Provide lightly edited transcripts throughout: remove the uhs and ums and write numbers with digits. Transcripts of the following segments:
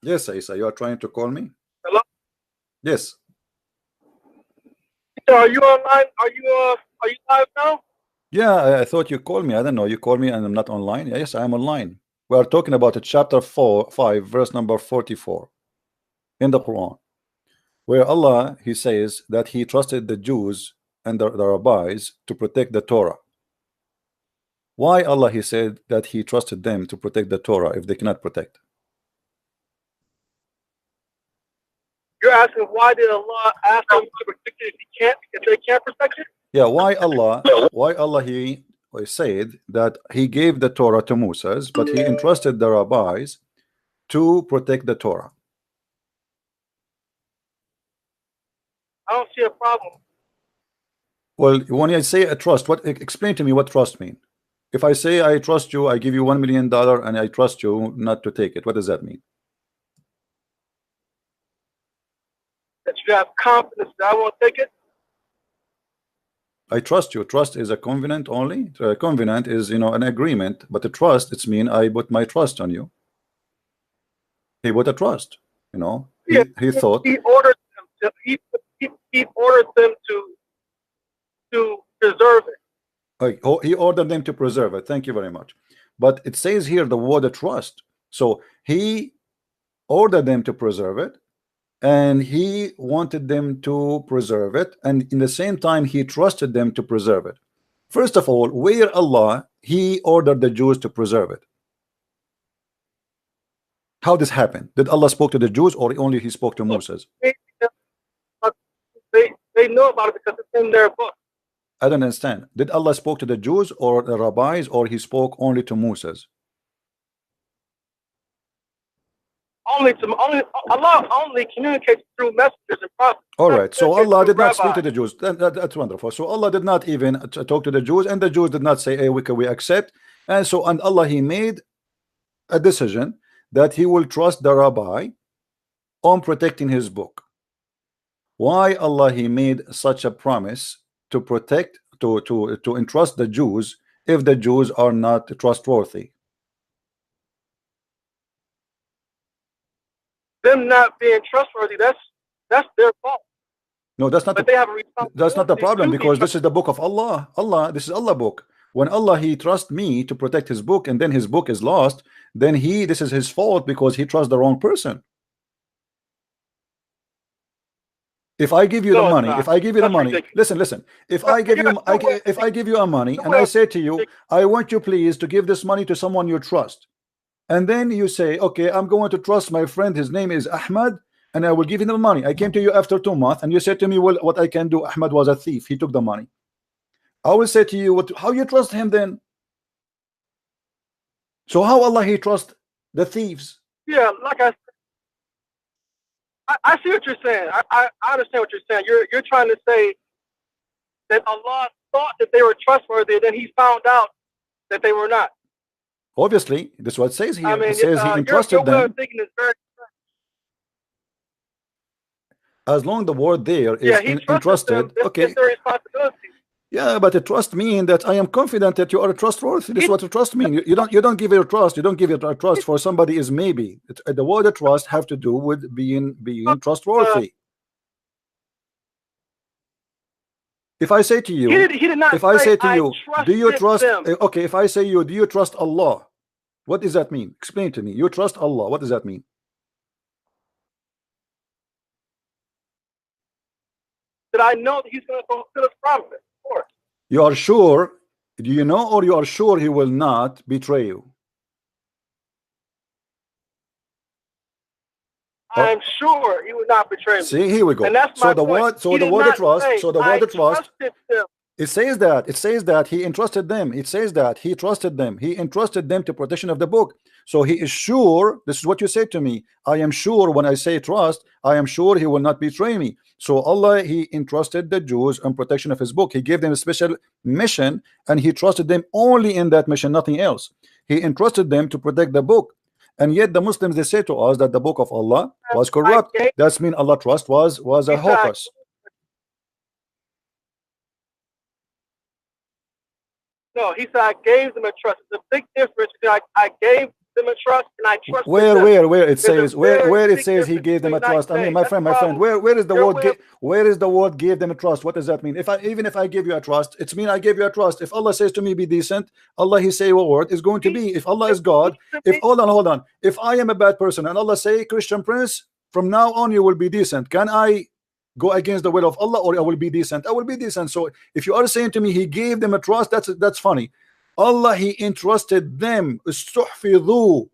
Yes, Isa, you are trying to call me? Hello? Yes. Are you online? Are you live now? Yeah, I thought you called me. I don't know. You called me and I'm not online. Yes, I am online. We are talking about chapter 5, verse number 44 in the Quran, where Allah, he says that he trusted the Jews and the rabbis to protect the Torah. Why Allah, he said that he trusted them to protect the Torah if they cannot protect? You're asking why did Allah ask them to protect it if they can't protect it? Yeah, why Allah he said that he gave the Torah to Moses, but he entrusted the rabbis to protect the Torah. I don't see a problem. Well, when I say a trust, what explain to me what trust mean? If I say I trust you, I give you $1 million and I trust you not to take it, what does that mean? That you have confidence that I won't take it. I trust you. Trust is a covenant only. A covenant is, you know, an agreement, but a trust, it's mean I put my trust on you. He put a trust, you know. He thought he ordered them to he ordered them to preserve it. he ordered them to preserve it. Thank you very much. But it says here the word trust. So he ordered them to preserve it, and he wanted them to preserve it, and in the same time he trusted them to preserve it. First of all, where Allah he ordered the Jews to preserve it? How this happened? Did Allah spoke to the Jews or only he spoke to Moses? They know about it because it's in their book. I don't understand. Did Allah spoke to the Jews or the rabbis, or he spoke only to Moses? Allah only communicates through messengers and prophets. All right, so Allah did not speak to the Jews. That's wonderful. So Allah did not even talk to the Jews, and the Jews did not say, hey, we accept. And so, and Allah, he made a decision that he will trust the rabbi on protecting his book. Why Allah he made such a promise to protect, to entrust the Jews if the Jews are not trustworthy? Them not being trustworthy, that's their fault. No, that's not. But they have a responsibility. That's not the problem, because this is the book of Allah. This is Allah book. When Allah he trusts me to protect his book, and then his book is lost, then this is his fault because he trusts the wrong person. If I give you the money, if I give you the money, listen. If I give you a money and I say to you, I want you please to give this money to someone you trust, and then you say, okay, I'm going to trust my friend, his name is Ahmad, and I will give him the money. I came to you after 2 months and you said to me, well, what I can do, Ahmad was a thief, he took the money. I will say to you, how you trust him then? So how Allah he trust the thieves? Yeah, like I see what you're saying. I understand what you're saying. You're trying to say that Allah thought that they were trustworthy, and then he found out that they were not. Obviously, this is what it says here. I mean, it says he entrusted your way them. of thinking is very. As long the word there is entrusted, okay. It's their responsibility. Yeah, but a trust means that I am confident that you are trustworthy. This is what a trust means. You don't give your trust. You don't give your trust for somebody is maybe. The word trust have to do with being trustworthy. If I say to you, if I say to you, do you trust? Okay, if I say you, do you trust Allah? What does that mean? Explain to me. You trust Allah. What does that mean? That I know that he's going to fulfill his promise. Of course. You are sure? Do you know, or you are sure he will not betray you? I'm sure he would not betray me. See, here we go. And that's so my the point. word, so the word of trust, so the word of trust. It says that he entrusted them. It says that he trusted them. He entrusted them to protection of the book. So he is sure. This is what you say to me. I am sure when I say trust, I am sure he will not betray me. So Allah, he entrusted the Jews on protection of his book. He gave them a special mission, and he trusted them only in that mission, nothing else. He entrusted them to protect the book. And yet the Muslims, they say to us that the book of Allah was corrupt. That's mean Allah trust was a hopeless. No, he said I gave them a trust. It's a big difference. I gave them a trust, and I trust where it says where it says he gave them a trust. I mean, my friend, where is the word where is the word gave them a trust? What does that mean? If I even if I give you a trust, it's mean I gave you a trust. If Allah says to me be decent, Allah he say what word is going to be. If Allah is God, if hold on, if I am a bad person and Allah say, Christian Prince, from now on you will be decent, can I go against the will of Allah, or I will be decent? I will be decent. So if you are saying to me he gave them a trust, that's funny. Allah he entrusted them. Istuhfidhu.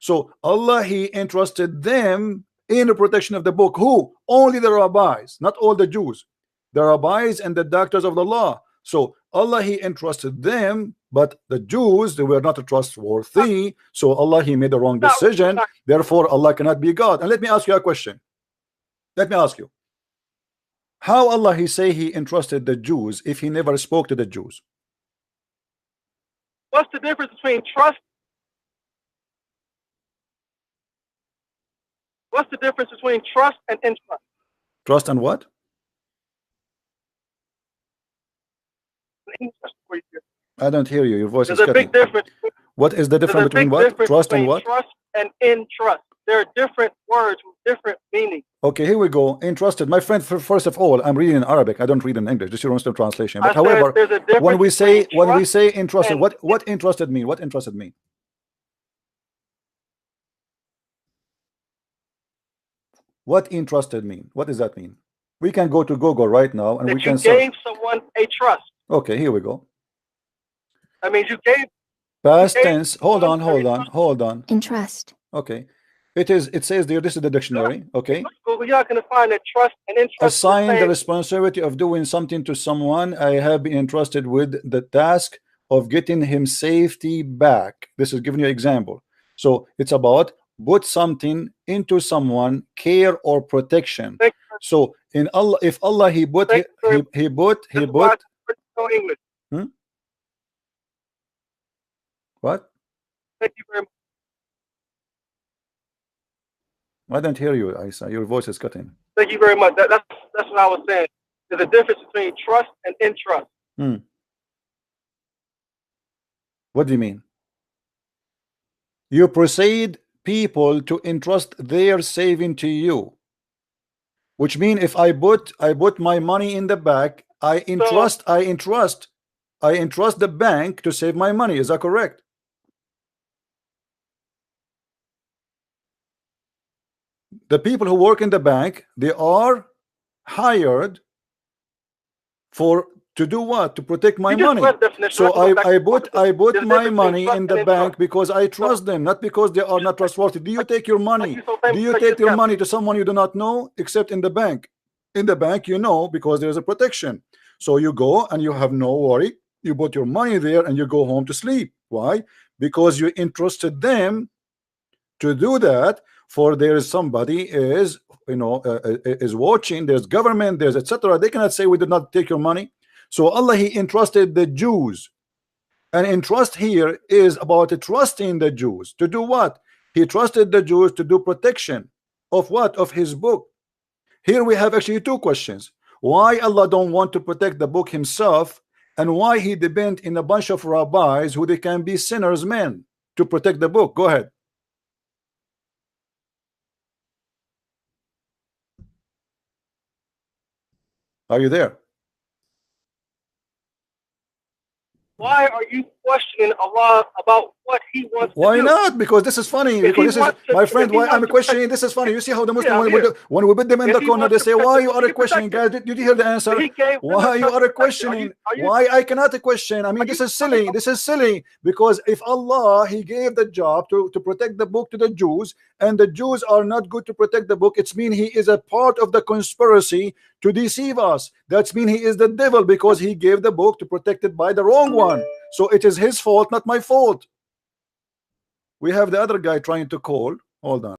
So Allah he entrusted them in the protection of the book. Who? Only the rabbis, not all the Jews. The rabbis and the doctors of the law. So Allah he entrusted them, but the Jews, they were not trustworthy. So Allah he made the wrong decision. Therefore Allah cannot be God. And let me ask you a question. Let me ask you, how Allah he say he entrusted the Jews if he never spoke to the Jews? What's the difference between trust? What's the difference between trust and entrust? Trust and what? I don't hear you. Your voice is cutting. There's a big difference. What is the difference between what? Trust and what? Trust and entrust. There are different words with different meanings. Okay, here we go. Entrusted, my friend. First of all, I'm reading in Arabic. I don't read in English. This is your own translation. But however, when we say entrusted, what entrusted mean? What entrusted mean? What entrusted mean? What does that mean? We can go to Google right now and we can search. You gave someone a trust. Okay, here we go. I mean, you gave. Past tense. Hold on. Entrust. Okay. It says there, this is the dictionary, okay? You're not going to find that trust and entrust. Assign the responsibility of doing something to someone. I have been entrusted with the task of getting him safety back. This is giving you an example. So it's about put something into someone, care or protection. So in Allah, if Allah he put. What? Thank you very much. I don't hear you, Isa. Your voice is cutting. Thank you very much. That's what I was saying. There's a difference between trust and entrust. What do you mean? You proceed people to entrust their saving to you, which means if I put my money in the bank, I entrust the bank to save my money. Is that correct? The people who work in the bank, they are hired to do what? To protect my money. So I put my money in the bank because I trust them, not because they are not trustworthy. Do you take your money? Do you take your money to someone you do not know, except in the bank? In the bank, you know, because there's a protection. So you go and you have no worry. You put your money there and you go home to sleep. Why? Because you entrusted them to do that. For there is somebody is watching, there's government, there's etc. They cannot say we did not take your money. So Allah he entrusted the Jews, and entrust here is about trusting the Jews to do what? He trusted the Jews to do protection of what? Of his book. Here we have actually two questions. Why Allah don't want to protect the book himself, and why he depend in a bunch of rabbis who they can be sinners men to protect the book? Go ahead. Are you there? Why are you questioning Allah about what he wants to do? Why not? Because this is funny. Because this is, my friend, why I'm questioning, this is funny. You see how the Muslim, when we put them in the corner, they say, why you are questioning? Guys, did you hear the answer? Why you are questioning? Why I cannot question? I mean, this is silly. This is silly. Because if Allah, he gave the job to protect the book to the Jews, and the Jews are not good to protect the book, it's mean he is a part of the conspiracy to deceive us. That's mean he is the devil, because he gave the book to protect it by the wrong one. So it is his fault, not my fault. We have the other guy trying to call. Hold on.